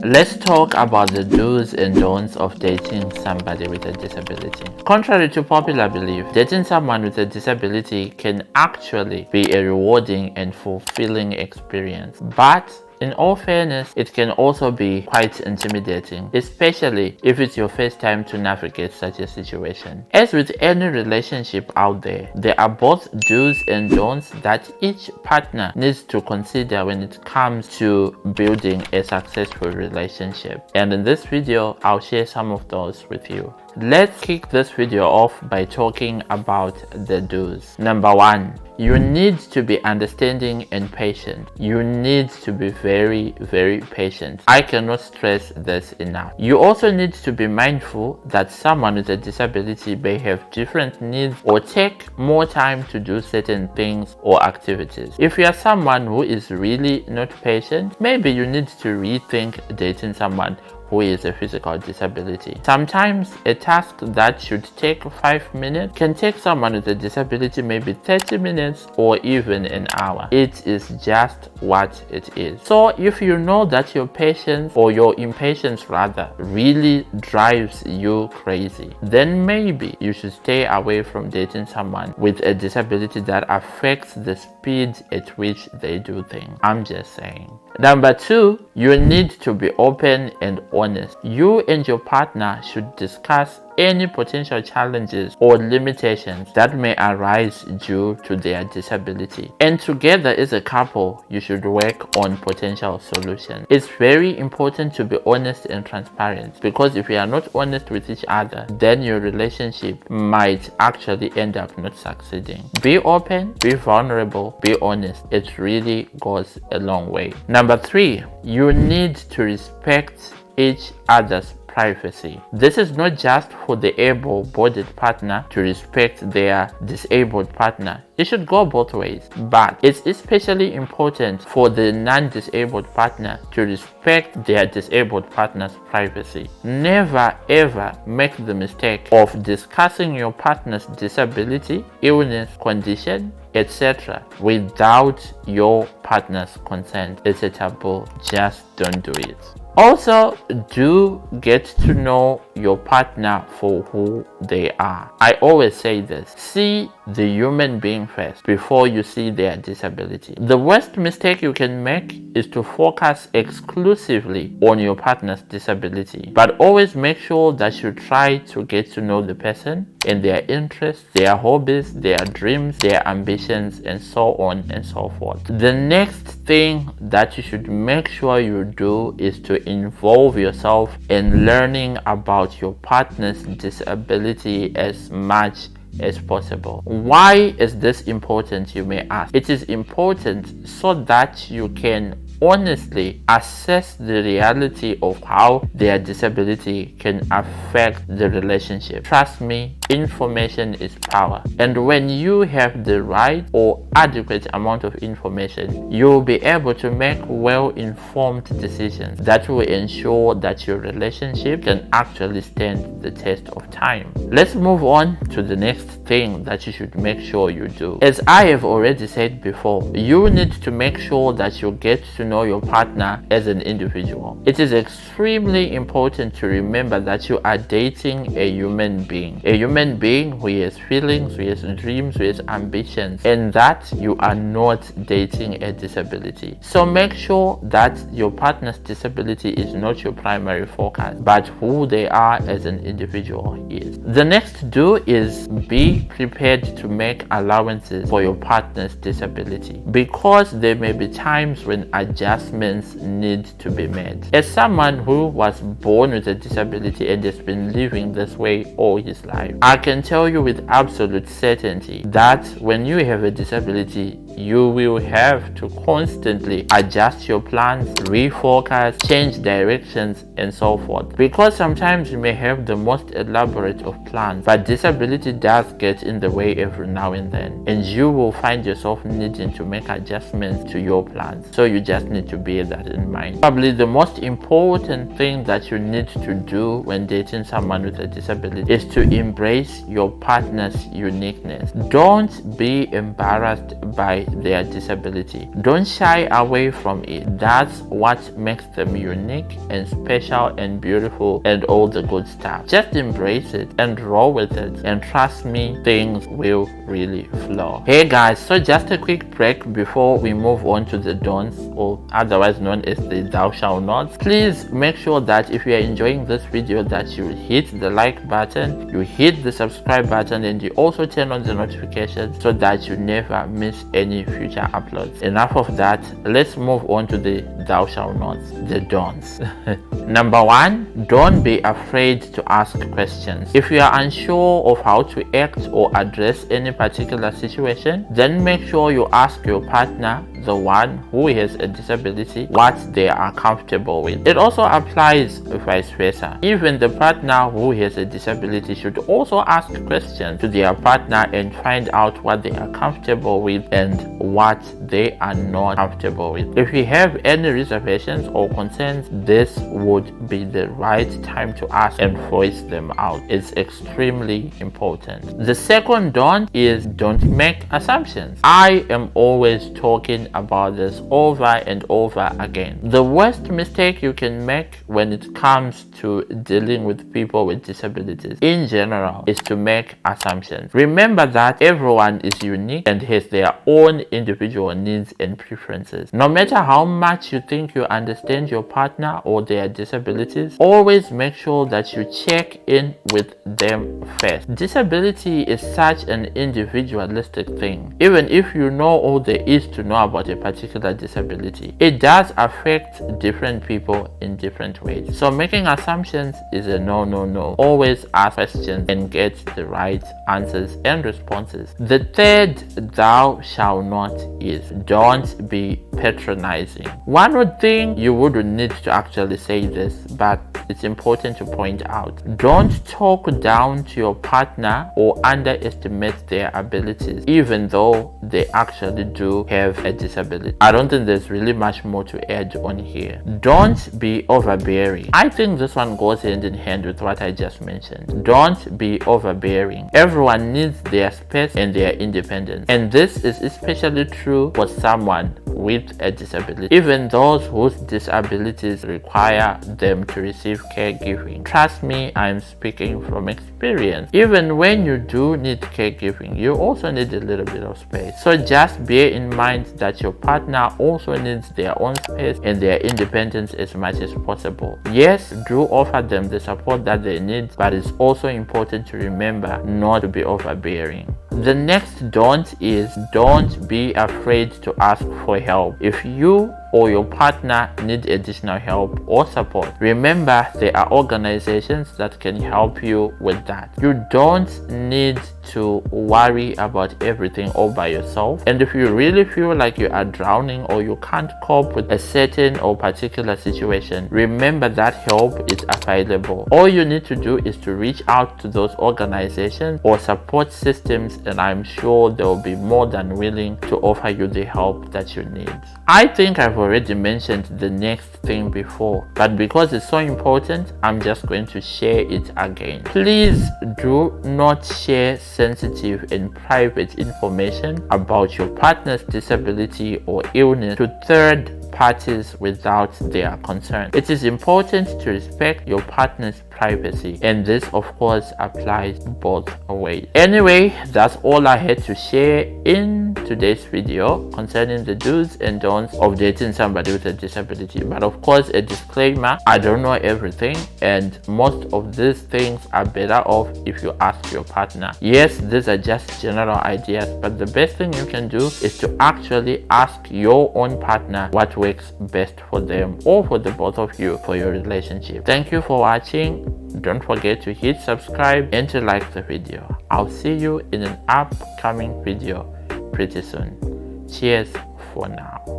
Let's talk about the do's and don'ts of dating somebody with a disability. Contrary to popular belief, dating someone with a disability can actually be a rewarding and fulfilling experience. But in all fairness, it can also be quite intimidating, especially if it's your first time to navigate such a situation. As with any relationship out there, there are both do's and don'ts that each partner needs to consider when it comes to building a successful relationship. And in this video, I'll share some of those with you. Let's kick this video off by talking about the do's. Number one, you need to be understanding and patient. You need to be very, very patient. I cannot stress this enough. You also need to be mindful that someone with a disability may have different needs or take more time to do certain things or activities. If you are someone who is really not patient, maybe you need to rethink dating someone who is a physical disability. Sometimes a task that should take 5 minutes can take someone with a disability maybe 30 minutes or even an hour. It is just what it is. So if you know that your patience, or your impatience rather, really drives you crazy, then maybe you should stay away from dating someone with a disability that affects the speed at which they do things. I'm just saying. Number two, you need to be open and honest. You and your partner should discuss any potential challenges or limitations that may arise due to their disability. And together as a couple, you should work on potential solutions. It's very important to be honest and transparent, because if you are not honest with each other, then your relationship might actually end up not succeeding. Be open, be vulnerable, be honest. It really goes a long way. Number three, you need to respect each other's privacy. This is not just for the able-bodied partner to respect their disabled partner. It should go both ways, but it's especially important for the non-disabled partner to respect their disabled partner's privacy. Never ever make the mistake of discussing your partner's disability, illness, condition, etc. without your partner's consent. It's a taboo. Just don't do it. Also, do get to know your partner for who they are. I always say this: see the human being first before you see their disability. The worst mistake you can make is to focus exclusively on your partner's disability, but always make sure that you try to get to know the person and their interests, their hobbies, their dreams, their ambitions, and so on and so forth. The next thing that you should make sure you do is to involve yourself in learning about your partner's disability as much as possible. Why is this important, you may ask? It is important so that you can honestly assess the reality of how their disability can affect the relationship. Trust me, information is power. And when you have the right or adequate amount of information, you'll be able to make well-informed decisions that will ensure that your relationship can actually stand the test of time. Let's move on to the next thing that you should make sure you do. As I have already said before, you need to make sure that you get to know your partner as an individual. It is extremely important to remember that you are dating a human being who has feelings, who has dreams, who has ambitions, and that you are not dating a disability. So make sure that your partner's disability is not your primary focus, but who they are as an individual is. The next do is be prepared to make allowances for your partner's disability, because there may be times when adjustments need to be made. As someone who was born with a disability and has been living this way all his life, I can tell you with absolute certainty that when you have a disability, you will have to constantly adjust your plans, refocus, change directions, and so forth. Because sometimes you may have the most elaborate of plans, but disability does get in the way every now and then, and you will find yourself needing to make adjustments to your plans. So you just need to bear that in mind. Probably the most important thing that you need to do when dating someone with a disability is to embrace embrace your partner's uniqueness. Don't be embarrassed by their disability. Don't shy away from it. That's what makes them unique and special and beautiful and all the good stuff. Just embrace it and roll with it, and trust me, things will really flow. Hey guys, so just a quick break before we move on to the don'ts, or otherwise known as the thou shalt nots. Please make sure that if you are enjoying this video, that you hit the like button, you hit the subscribe button, and you also turn on the notifications so that you never miss any future uploads. Enough of that, let's move on to the thou shalt nots, the don'ts. Number 1, don't be afraid to ask questions. If you are unsure of how to act or address any particular situation, then make sure you ask your partner, the one who has a disability, what they are comfortable with. It also applies vice versa. Even the partner who has a disability should also ask questions to their partner and find out what they are comfortable with and what they are not comfortable with. If you have any reservations or concerns, this would be the right time to ask and voice them out. It's extremely important. The second don't is don't make assumptions. I am always talking about this over and over again. The worst mistake you can make when it comes to dealing with people with disabilities in general is to make assumptions. Remember that everyone is unique and has their own individual needs and preferences. No matter how much you think you understand your partner or their disabilities, always make sure that you check in with them first. Disability is such an individualistic thing. Even if you know all there is to know about a particular disability, it does affect different people in different ways. So making assumptions is a no. Always ask questions and get the right answers and responses. The third thou shalt not is don't be patronizing. One would think you wouldn't need to actually say this, but it's important to point out. Don't talk down to your partner or underestimate their abilities, even though they actually do have a disability. I don't think there's really much more to add on here. Don't be overbearing. I think this one goes hand in hand with what I just mentioned. Don't be overbearing. Everyone needs their space and their independence, and this is especially true for someone with a disability, even those whose disabilities require them to receive caregiving. Trust me, I'm speaking from experience. Even when you do need caregiving, you also need a little bit of space. So just bear in mind that your partner also needs their own space and their independence as much as possible. Yes, do offer them the support that they need, but it's also important to remember not to be overbearing. The next don't is don't be afraid to ask for help. If you or your partner need additional help or support, remember there are organizations that can help you with that. You don't need to worry about everything all by yourself, and if you really feel like you are drowning or you can't cope with a certain or particular situation, remember that help is available. All you need to do is to reach out to those organizations or support systems, and I'm sure they will be more than willing to offer you the help that you need. I think I've already mentioned the next thing before, but because it's so important, I'm just going to share it again. Please do not share sensitive and private information about your partner's disability or illness to third parties without their consent. It is important to respect your partner's privacy, and this of course applies both ways. Anyway, that's all I had to share in today's video concerning the do's and don'ts of dating somebody with a disability. But of course, a disclaimer, I don't know everything, and most of these things are better off if you ask your partner. Yes, these are just general ideas, but the best thing you can do is to actually ask your own partner what works best for them or for the both of you for your relationship. Thank you for watching. Don't forget to hit subscribe and to like the video. I'll see you in an upcoming video pretty soon. Cheers for now.